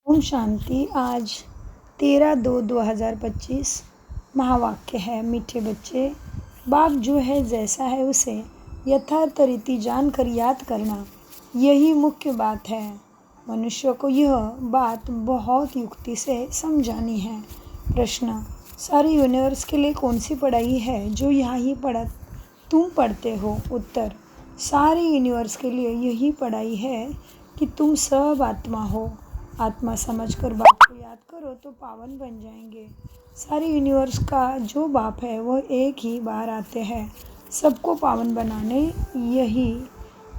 ओम शांति। आज 13/2/2025 महावाक्य है। मीठे बच्चे, बाप जो है जैसा है उसे यथार्थ रीति जानकर याद करना, यही मुख्य बात है। मनुष्य को यह बात बहुत युक्ति से समझानी है। प्रश्न: सारे यूनिवर्स के लिए कौन सी पढ़ाई है जो यहाँ ही तुम पढ़ते हो? उत्तर: सारे यूनिवर्स के लिए यही पढ़ाई है कि तुम सब आत्मा हो। आत्मा समझकर बाप को याद करो तो पावन बन जाएंगे। सारे यूनिवर्स का जो बाप है वह एक ही बार आते हैं सबको पावन बनाने।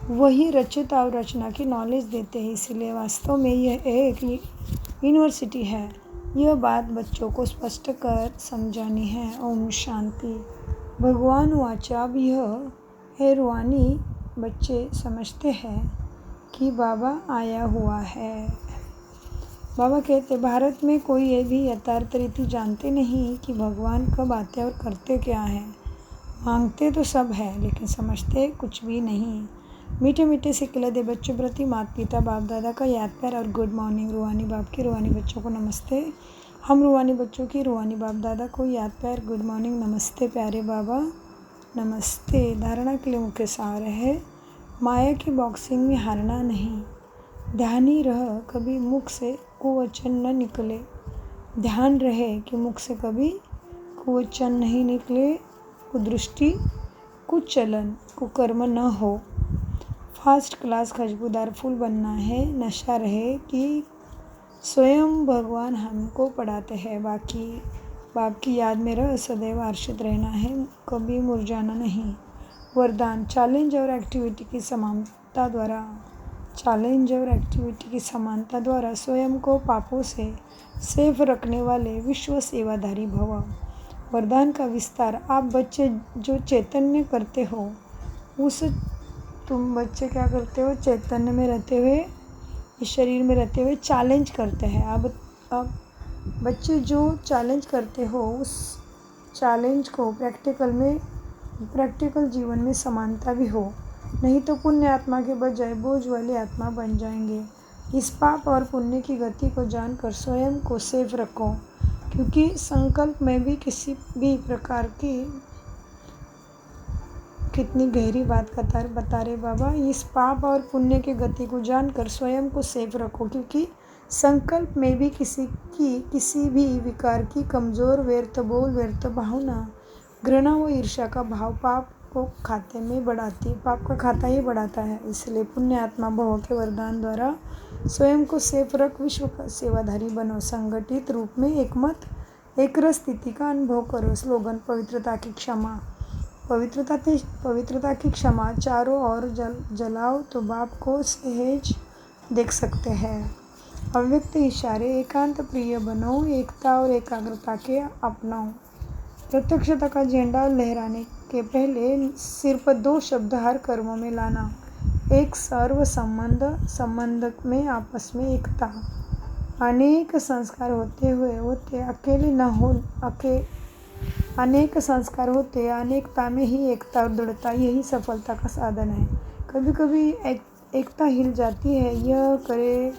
वही रचयिता और रचना की नॉलेज देते हैं। इसलिए वास्तव में यह एक यूनिवर्सिटी है। यह बात बच्चों को स्पष्ट कर समझानी है। ओम शांति। भगवान वाचा अब यह है रूहानी बच्चे समझते हैं कि बाबा आया हुआ है। बाबा कहते, भारत में कोई ये भी यथार्थ रीति जानते नहीं कि भगवान कब आते और करते क्या है। मांगते तो सब है लेकिन समझते कुछ भी नहीं। मीठे मीठे सिक्के दे बच्चों प्रति माता पिता बाप दादा का याद प्यार और गुड मॉर्निंग। रूहानी बाप की रूहानी बच्चों को नमस्ते। हम रूहानी बच्चों की रूहानी बाप दादा को याद प्यार गुड मॉर्निंग नमस्ते। प्यारे बाबा नमस्ते। धारणा के लिए मुख्य सार है, माया की बॉक्सिंग में हारना नहीं। ध्यान ही रह कभी मुख से कुवचन न निकले। ध्यान रहे कि मुख से कभी कुवचन नहीं निकले, कुदृष्टि कुचलन कुकर्म न हो। फर्स्ट क्लास खुशबूदार फूल बनना है। नशा रहे कि स्वयं भगवान हमको पढ़ाते हैं। बाकी बाप की याद में रह सदैव हर्षित रहना है, कभी मुरझाना नहीं। वरदान: चैलेंज और एक्टिविटी की समानता द्वारा स्वयं को पापों से सेफ रखने वाले विश्व सेवाधारी भव। वरदान का विस्तार: आप बच्चे जो चैतन्य करते हो तुम बच्चे क्या करते हो? चैतन्य में रहते हुए, इस शरीर में रहते हुए चैलेंज करते हैं। अब बच्चे जो चैलेंज करते हो उस चैलेंज को प्रैक्टिकल जीवन में समानता भी हो, नहीं तो पुण्य आत्मा के बजाय बोझ वाली आत्मा बन जाएंगे। इस पाप और पुण्य की गति को जानकर स्वयं को सेफ रखो, क्योंकि संकल्प में भी किसी भी प्रकार की, कितनी गहरी बात बता रहे बाबा। इस पाप और पुण्य की गति को जानकर स्वयं को सेफ रखो, क्योंकि संकल्प में भी किसी भी विकार की कमजोर व्यर्थ बोल, व्यर्थ भावना, घृणा व ईर्ष्या का भाव पाप का खाता ही बढ़ाता है। इसलिए पुण्य आत्मा भव के वरदान द्वारा स्वयं को सेफ रख विश्व का सेवाधारी बनो। संगठित रूप में एक रस स्थिति का अनुभव करो। स्लोगन: पवित्रता की क्षमा। पवित्रता की क्षमा। चारों ओर जलाओ तो बाप को सहज देख सकते हैं। अव्यक्त इशारे: एकांत प्रिय बनो, एकता और एकाग्रता के अपनाओ। प्रत्यक्षता का झंडा लहराने के पहले सिर्फ 2 शब्द हर कर्म में लाना। एक सर्व संबंध में आपस में एकता। अनेक संस्कार होते अकेले न हो, अनेक संस्कार होते अनेकता में ही एकता और दृढ़ता, यही सफलता का साधन है। कभी कभी एकता हिल जाती है, यह करे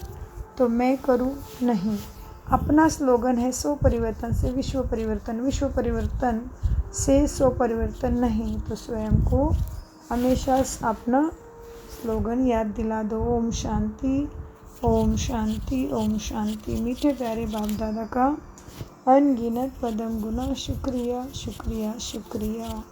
तो मैं करूं नहीं। अपना स्लोगन है, 100 परिवर्तन से विश्व परिवर्तन, विश्व परिवर्तन से 100 परिवर्तन नहीं। तो स्वयं को हमेशा अपना स्लोगन याद दिला दो। ओम शांति, ओम शांति, ओम शांति। मीठे प्यारे बाप दादा का अनगिनत पदम गुना शुक्रिया, शुक्रिया, शुक्रिया।